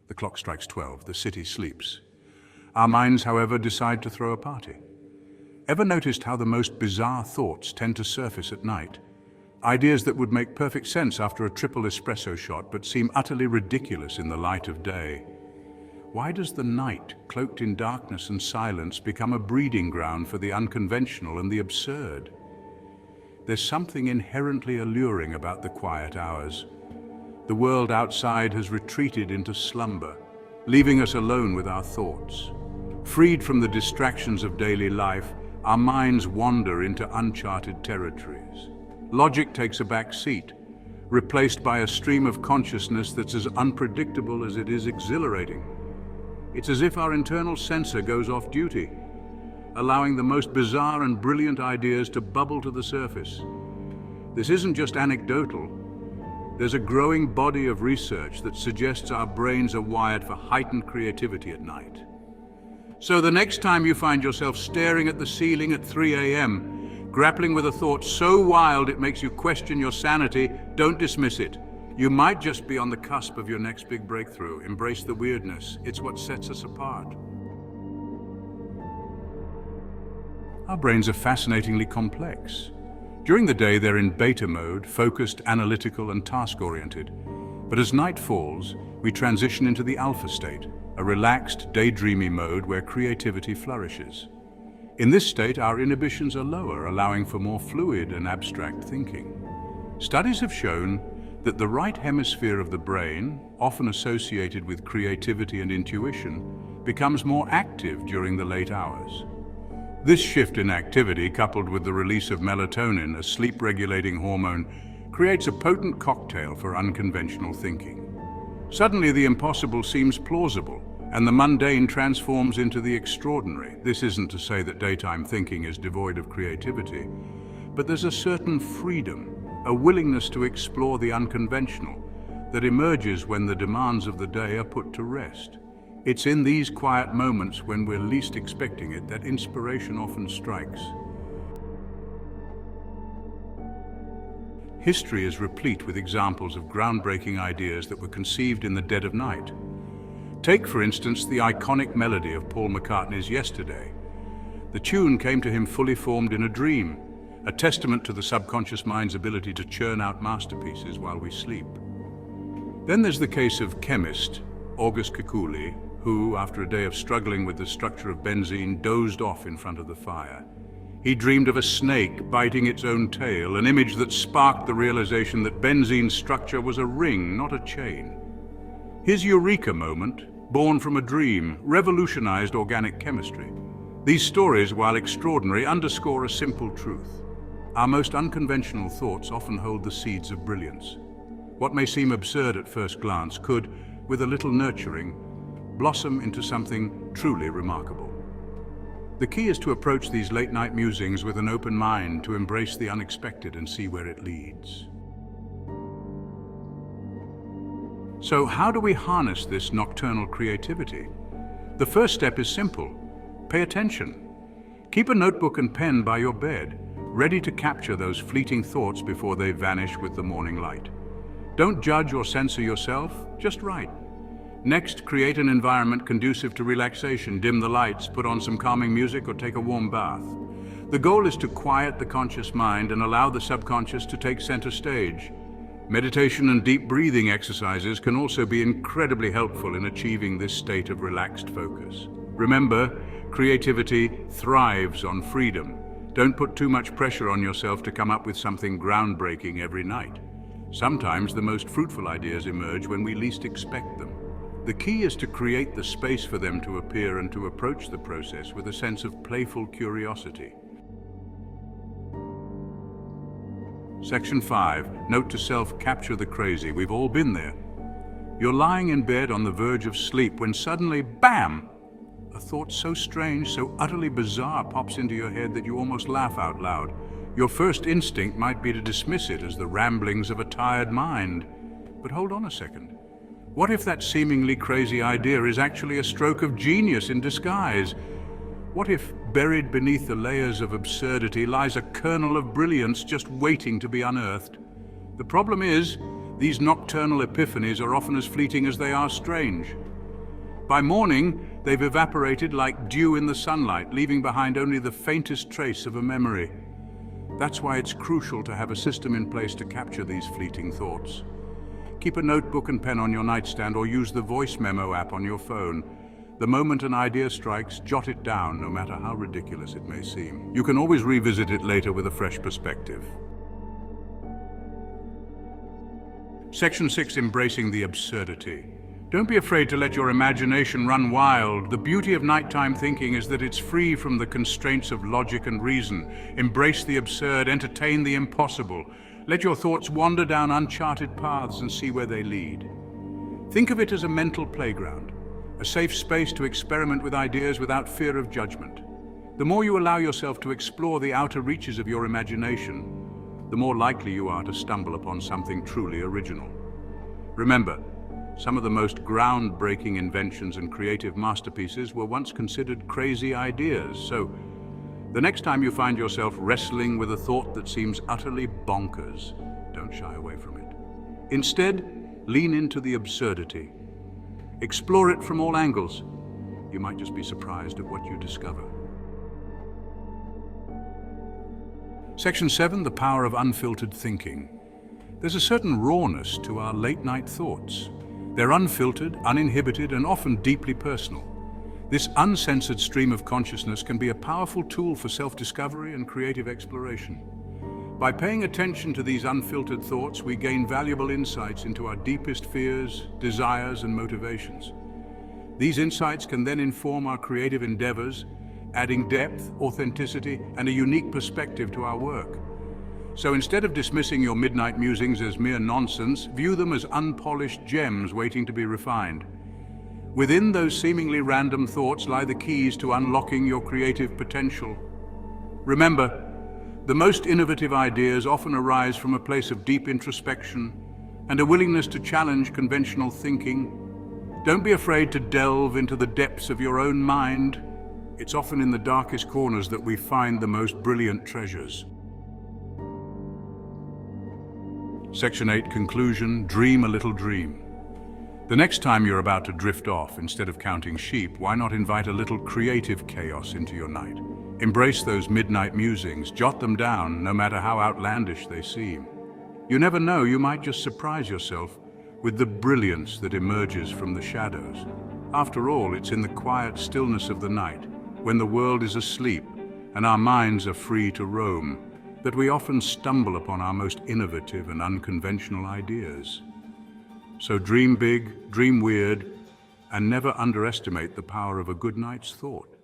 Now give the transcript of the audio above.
The clock strikes 12, the city sleeps. Our minds, however, decide to throw a party. Ever noticed how the most bizarre thoughts tend to surface at night? Ideas that would make perfect sense after a triple espresso shot but seem utterly ridiculous in the light of day. Why does the night, cloaked in darkness and silence, become a breeding ground for the unconventional and the absurd? There's something inherently alluring about the quiet hours. The world outside has retreated into slumber, leaving us alone with our thoughts. Freed from the distractions of daily life, our minds wander into uncharted territories. Logic takes a back seat, replaced by a stream of consciousness that's as unpredictable as it is exhilarating. It's as if our internal sensor goes off duty, allowing the most bizarre and brilliant ideas to bubble to the surface. This isn't just anecdotal. There's a growing body of research that suggests our brains are wired for heightened creativity at night. So the next time you find yourself staring at the ceiling at 3 a.m., grappling with a thought so wild it makes you question your sanity, don't dismiss it. You might just be on the cusp of your next big breakthrough. Embrace the weirdness. It's what sets us apart. Our brains are fascinatingly complex. During the day, they're in beta mode, focused, analytical, and task-oriented. But as night falls, we transition into the alpha state, a relaxed, daydreamy mode where creativity flourishes. In this state, our inhibitions are lower, allowing for more fluid and abstract thinking. Studies have shown that the right hemisphere of the brain, often associated with creativity and intuition, becomes more active during the late hours. This shift in activity, coupled with the release of melatonin, a sleep-regulating hormone, creates a potent cocktail for unconventional thinking. Suddenly, the impossible seems plausible, and the mundane transforms into the extraordinary. This isn't to say that daytime thinking is devoid of creativity, but there's a certain freedom, a willingness to explore the unconventional, that emerges when the demands of the day are put to rest. It's in these quiet moments, when we're least expecting it, that inspiration often strikes. History is replete with examples of groundbreaking ideas that were conceived in the dead of night. Take, for instance, the iconic melody of Paul McCartney's Yesterday. The tune came to him fully formed in a dream, a testament to the subconscious mind's ability to churn out masterpieces while we sleep. Then there's the case of chemist August Kekuli, who, after a day of struggling with the structure of benzene, dozed off in front of the fire. He dreamed of a snake biting its own tail, an image that sparked the realization that benzene's structure was a ring, not a chain. His eureka moment, born from a dream, revolutionized organic chemistry. These stories, while extraordinary, underscore a simple truth. Our most unconventional thoughts often hold the seeds of brilliance. What may seem absurd at first glance could, with a little nurturing, blossom into something truly remarkable. The key is to approach these late-night musings with an open mind, to embrace the unexpected and see where it leads. So how do we harness this nocturnal creativity? The first step is simple. Pay attention. Keep a notebook and pen by your bed, ready to capture those fleeting thoughts before they vanish with the morning light. Don't judge or censor yourself, just write. Next, create an environment conducive to relaxation. Dim the lights, put on some calming music, or take a warm bath. The goal is to quiet the conscious mind and allow the subconscious to take center stage. Meditation and deep breathing exercises can also be incredibly helpful in achieving this state of relaxed focus. Remember, creativity thrives on freedom. Don't put too much pressure on yourself to come up with something groundbreaking every night. Sometimes the most fruitful ideas emerge when we least expect them. The key is to create the space for them to appear and to approach the process with a sense of playful curiosity. Section 5. Note to self, capture the crazy. We've all been there. You're lying in bed on the verge of sleep when suddenly, bam! A thought so strange, so utterly bizarre pops into your head that you almost laugh out loud. Your first instinct might be to dismiss it as the ramblings of a tired mind. But hold on a second. What if that seemingly crazy idea is actually a stroke of genius in disguise? What if, buried beneath the layers of absurdity, lies a kernel of brilliance just waiting to be unearthed? The problem is, these nocturnal epiphanies are often as fleeting as they are strange. By morning, they've evaporated like dew in the sunlight, leaving behind only the faintest trace of a memory. That's why it's crucial to have a system in place to capture these fleeting thoughts. Keep a notebook and pen on your nightstand or use the voice memo app on your phone. The moment an idea strikes, jot it down, no matter how ridiculous it may seem. You can always revisit it later with a fresh perspective. Section 6, Embracing the Absurdity. Don't be afraid to let your imagination run wild. The beauty of nighttime thinking is that it's free from the constraints of logic and reason. Embrace the absurd, entertain the impossible. Let your thoughts wander down uncharted paths and see where they lead. Think of it as a mental playground, a safe space to experiment with ideas without fear of judgment. The more you allow yourself to explore the outer reaches of your imagination, the more likely you are to stumble upon something truly original. Remember, some of the most groundbreaking inventions and creative masterpieces were once considered crazy ideas. So, the next time you find yourself wrestling with a thought that seems utterly bonkers, don't shy away from it. Instead, lean into the absurdity. Explore it from all angles. You might just be surprised at what you discover. Section 7, The Power of Unfiltered Thinking. There's a certain rawness to our late-night thoughts. They're unfiltered, uninhibited, and often deeply personal. This uncensored stream of consciousness can be a powerful tool for self-discovery and creative exploration. By paying attention to these unfiltered thoughts, we gain valuable insights into our deepest fears, desires, and motivations. These insights can then inform our creative endeavors, adding depth, authenticity, and a unique perspective to our work. So instead of dismissing your midnight musings as mere nonsense, view them as unpolished gems waiting to be refined. Within those seemingly random thoughts lie the keys to unlocking your creative potential. Remember, the most innovative ideas often arise from a place of deep introspection and a willingness to challenge conventional thinking. Don't be afraid to delve into the depths of your own mind. It's often in the darkest corners that we find the most brilliant treasures. Section 8, Conclusion, Dream a Little Dream. The next time you're about to drift off, instead of counting sheep, why not invite a little creative chaos into your night? Embrace those midnight musings, jot them down, no matter how outlandish they seem. You never know, you might just surprise yourself with the brilliance that emerges from the shadows. After all, it's in the quiet stillness of the night, when the world is asleep and our minds are free to roam, that we often stumble upon our most innovative and unconventional ideas. So dream big, dream weird, and never underestimate the power of a good night's thought.